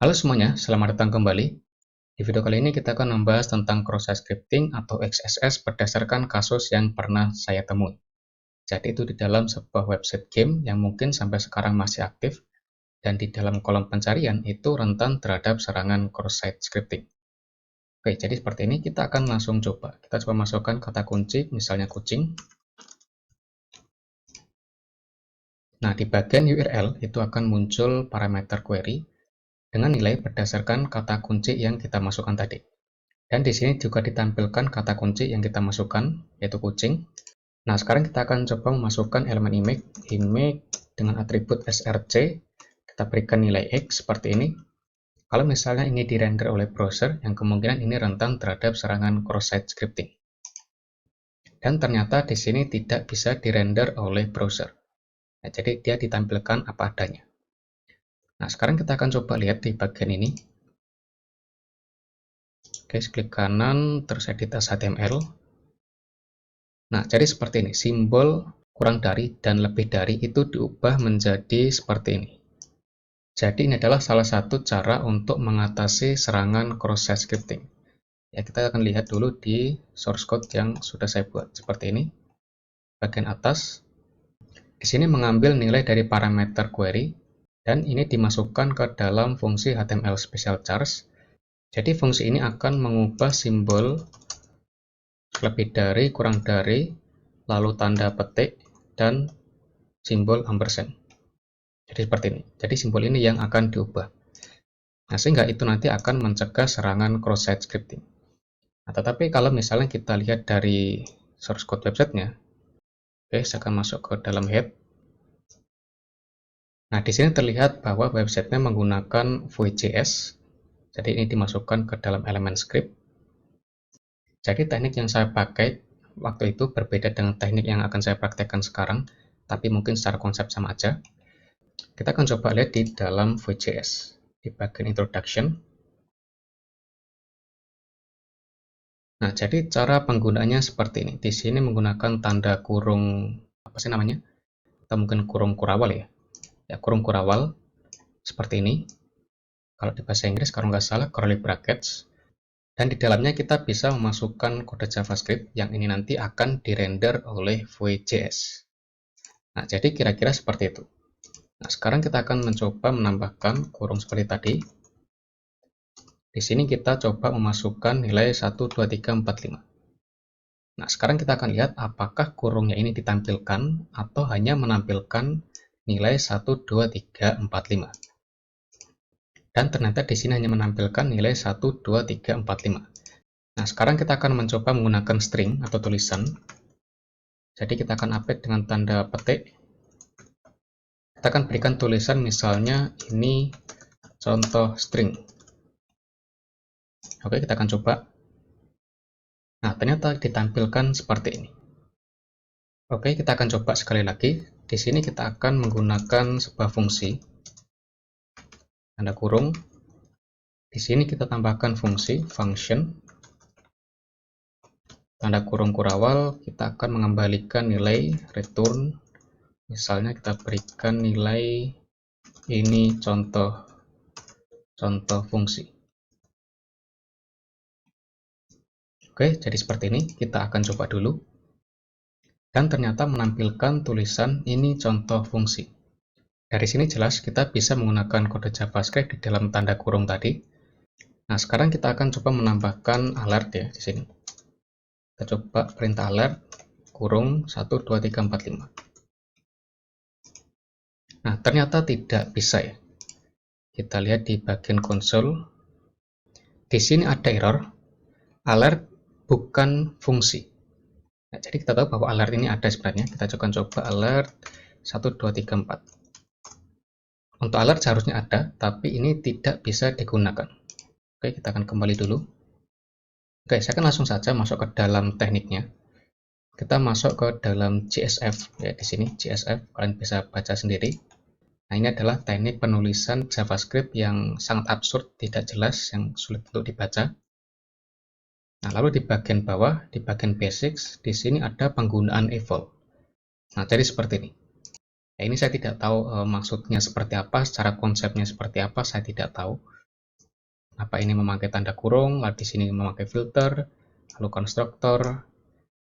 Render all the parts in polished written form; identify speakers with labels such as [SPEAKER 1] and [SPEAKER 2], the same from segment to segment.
[SPEAKER 1] Halo semuanya, selamat datang kembali. Di video kali ini kita akan membahas tentang cross-site scripting atau XSS berdasarkan kasus yang pernah saya temui. Jadi itu di dalam sebuah website game yang mungkin sampai sekarang masih aktif, dan di dalam kolom pencarian itu rentan terhadap serangan cross-site scripting. Oke, jadi seperti ini kita akan langsung coba. Kita coba masukkan kata kunci, misalnya kucing. Nah, di bagian URL itu akan muncul parameter query dengan nilai berdasarkan kata kunci yang kita masukkan tadi. Dan di sini juga ditampilkan kata kunci yang kita masukkan, yaitu kucing. Nah, sekarang kita akan coba memasukkan elemen image dengan atribut src. Kita berikan nilai X seperti ini. Kalau misalnya ini dirender oleh browser, yang kemungkinan ini rentan terhadap serangan cross-site scripting. Dan ternyata di sini tidak bisa dirender oleh browser. Nah, jadi dia ditampilkan apa adanya. Nah, sekarang kita akan coba lihat di bagian ini. Oke, klik kanan, terus edit as HTML. Nah, jadi seperti ini, simbol kurang dari dan lebih dari itu diubah menjadi seperti ini. Jadi ini adalah salah satu cara untuk mengatasi serangan cross-site scripting. Ya, kita akan lihat dulu di source code yang sudah saya buat, seperti ini. Bagian atas, di sini mengambil nilai dari parameter query, dan ini dimasukkan ke dalam fungsi HTML special charge. Jadi fungsi ini akan mengubah simbol lebih dari, kurang dari, lalu tanda petik, dan simbol ampersand. Jadi seperti ini. Jadi simbol ini yang akan diubah. Nah, sehingga itu nanti akan mencegah serangan cross-site scripting. Nah, tetapi kalau misalnya kita lihat dari source code websitenya, oke, saya akan masuk ke dalam head. Nah, di sini terlihat bahwa websitenya menggunakan Vue.js. Jadi ini dimasukkan ke dalam elemen script. Jadi teknik yang saya pakai waktu itu berbeda dengan teknik yang akan saya praktekkan sekarang, tapi mungkin secara konsep sama aja. Kita akan coba lihat di dalam Vue.js, di bagian introduction. Nah, jadi cara penggunaannya seperti ini. Di sini menggunakan tanda kurung, apa sih namanya? Atau mungkin kurung kurawal ya. Ya, kurung kurawal, seperti ini. Kalau di bahasa Inggris, kalau nggak salah, curly brackets. Dan di dalamnya kita bisa memasukkan kode JavaScript yang ini nanti akan dirender oleh Vue.js. Nah, jadi kira-kira seperti itu. Nah, sekarang kita akan mencoba menambahkan kurung seperti tadi. Di sini kita coba memasukkan nilai 1, 2, 3, 4, 5. Nah, sekarang kita akan lihat apakah kurungnya ini ditampilkan atau hanya menampilkan nilai 1, 2, 3, 4, 5. Dan ternyata di sini hanya menampilkan nilai 1, 2, 3, 4, 5. Nah, sekarang kita akan mencoba menggunakan string atau tulisan. Jadi kita akan update dengan tanda petik. Kita akan berikan tulisan misalnya ini contoh string. Oke, kita akan coba. Nah, ternyata ditampilkan seperti ini. Oke, kita akan coba sekali lagi. Di sini kita akan menggunakan sebuah fungsi. Tanda kurung. Di sini kita tambahkan fungsi function. Tanda kurung kurawal, kita akan mengembalikan nilai return. Misalnya kita berikan nilai ini contoh fungsi. Oke, jadi seperti ini. Kita akan coba dulu. Dan ternyata menampilkan tulisan ini contoh fungsi. Dari sini jelas kita bisa menggunakan kode JavaScript di dalam tanda kurung tadi. Nah, sekarang kita akan coba menambahkan alert ya di sini. Kita coba perintah alert kurung 1, 2, 3, 4, 5. Nah, ternyata tidak bisa ya. Kita lihat di bagian konsol. Di sini ada error. Alert bukan fungsi. Nah, jadi kita tahu bahwa alert ini ada sebenarnya. Kita coba alert 1, 2, 3, 4. Untuk alert seharusnya ada, tapi ini tidak bisa digunakan. Oke, kita akan kembali dulu. Oke, saya akan langsung saja masuk ke dalam tekniknya. Kita masuk ke dalam JSF, ya di sini JSF, kalian bisa baca sendiri. Nah, ini adalah teknik penulisan JavaScript yang sangat absurd, tidak jelas, yang sulit untuk dibaca. Nah, lalu di bagian bawah, di bagian basics, di sini ada penggunaan eval. Nah, jadi seperti ini. Nah, ini saya tidak tahu maksudnya seperti apa, secara konsepnya seperti apa, saya tidak tahu. Apa ini memakai tanda kurung, lalu di sini memakai filter, lalu konstruktor.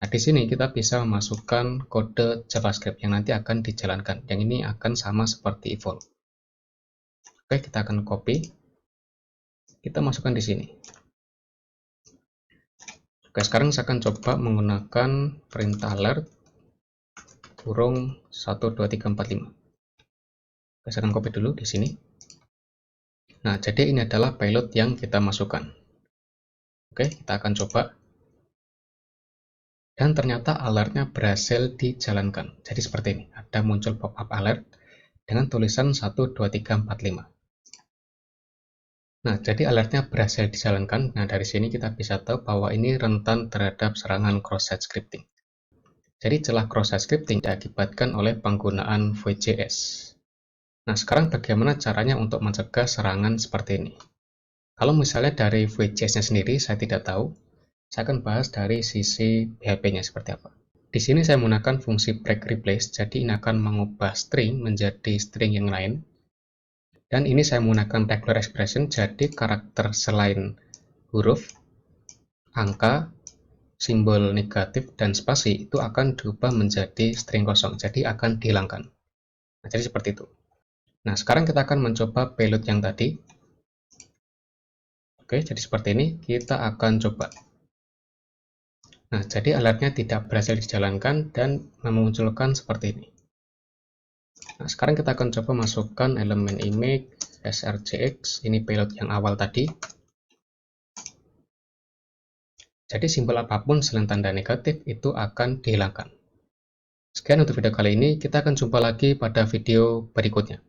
[SPEAKER 1] Nah, di sini kita bisa memasukkan kode JavaScript yang nanti akan dijalankan. Yang ini akan sama seperti evolve. Oke, kita akan copy. Kita masukkan di sini. Oke, sekarang saya akan coba menggunakan perintah alert kurung 12345. Oke, saya akan copy dulu di sini. Nah, jadi ini adalah payload yang kita masukkan. Oke, kita akan coba. Dan ternyata alertnya berhasil dijalankan. Jadi seperti ini, ada muncul pop-up alert dengan tulisan 12345. Nah, jadi alertnya berhasil dijalankan. Nah, dari sini kita bisa tahu bahwa ini rentan terhadap serangan cross-site scripting. Jadi celah cross-site scripting diakibatkan oleh penggunaan Vue.js. Nah, sekarang bagaimana caranya untuk mencegah serangan seperti ini? Kalau misalnya dari Vue.js-nya sendiri, saya tidak tahu. Saya akan bahas dari sisi PHP-nya seperti apa. Di sini saya menggunakan fungsi break replace, jadi ini akan mengubah string menjadi string yang lain. Dan ini saya menggunakan regular expression, jadi karakter selain huruf, angka, simbol negatif, dan spasi itu akan diubah menjadi string kosong, jadi akan dihilangkan. Nah, jadi seperti itu. Nah, sekarang kita akan mencoba payload yang tadi. Oke, jadi seperti ini, kita akan coba. Nah, jadi alertnya tidak berhasil dijalankan dan memunculkan seperti ini. Nah, sekarang kita akan coba masukkan elemen image srcx, ini payload yang awal tadi. Jadi simbol apapun selain tanda negatif itu akan dihilangkan. Sekian untuk video kali ini, kita akan jumpa lagi pada video berikutnya.